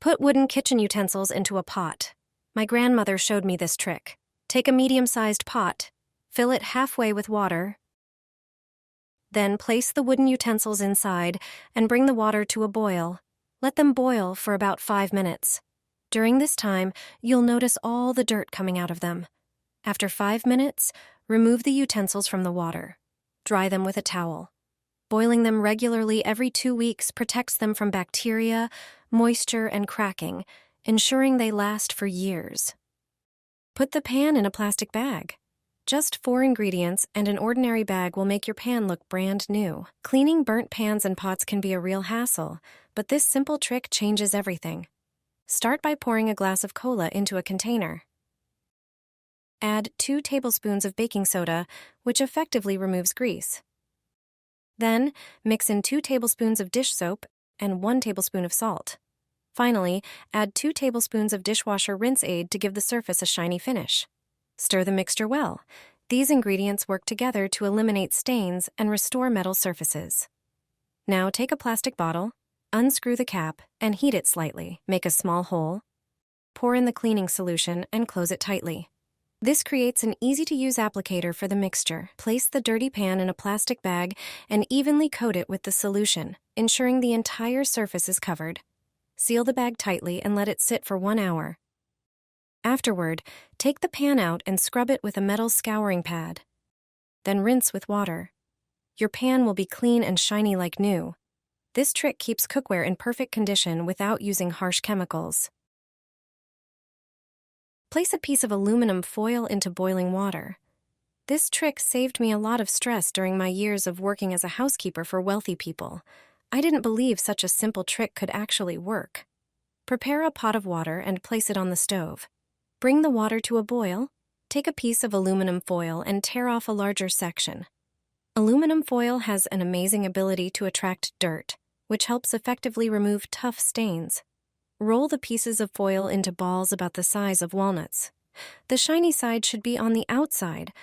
Put wooden kitchen utensils into a pot. My grandmother showed me this trick. Take a medium-sized pot, fill it halfway with water, then place the wooden utensils inside and bring the water to a boil. Let them boil for about 5 minutes. During this time, you'll notice all the dirt coming out of them. After 5 minutes, remove the utensils from the water. Dry them with a towel. Boiling them regularly every 2 weeks protects them from bacteria, moisture, and cracking, ensuring they last for years. Put the pan in a plastic bag. Just 4 ingredients and an ordinary bag will make your pan look brand new. Cleaning burnt pans and pots can be a real hassle, but this simple trick changes everything. Start by pouring a glass of cola into a container. Add 2 tablespoons of baking soda, which effectively removes grease. Then, mix in 2 tablespoons of dish soap and 1 tablespoon of salt. Finally, add 2 tablespoons of dishwasher rinse aid to give the surface a shiny finish. Stir the mixture well. These ingredients work together to eliminate stains and restore metal surfaces. Now take a plastic bottle, unscrew the cap, and heat it slightly. Make a small hole. Pour in the cleaning solution and close it tightly. This creates an easy-to-use applicator for the mixture. Place the dirty pan in a plastic bag and evenly coat it with the solution, ensuring the entire surface is covered. Seal the bag tightly and let it sit for 1 hour. Afterward, take the pan out and scrub it with a metal scouring pad. Then rinse with water. Your pan will be clean and shiny like new. This trick keeps cookware in perfect condition without using harsh chemicals. Place a piece of aluminum foil into boiling water. This trick saved me a lot of stress during my years of working as a housekeeper for wealthy people. I didn't believe such a simple trick could actually work. Prepare a pot of water and place it on the stove. Bring the water to a boil. Take a piece of aluminum foil and tear off a larger section. Aluminum foil has an amazing ability to attract dirt, which helps effectively remove tough stains. Roll the pieces of foil into balls about the size of walnuts. The shiny side should be on the outside.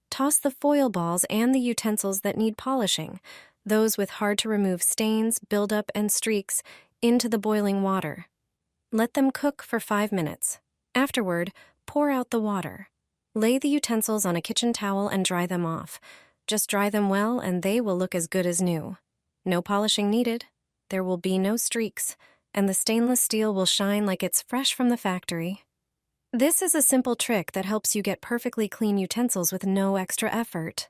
Toss the foil balls and the utensils that need polishing, those with hard-to-remove stains, buildup, and streaks, into the boiling water. Let them cook for 5 minutes. Afterward, pour out the water. Lay the utensils on a kitchen towel and dry them off. Just dry them well and they will look as good as new. No polishing needed. There will be no streaks, and the stainless steel will shine like it's fresh from the factory. This is a simple trick that helps you get perfectly clean utensils with no extra effort.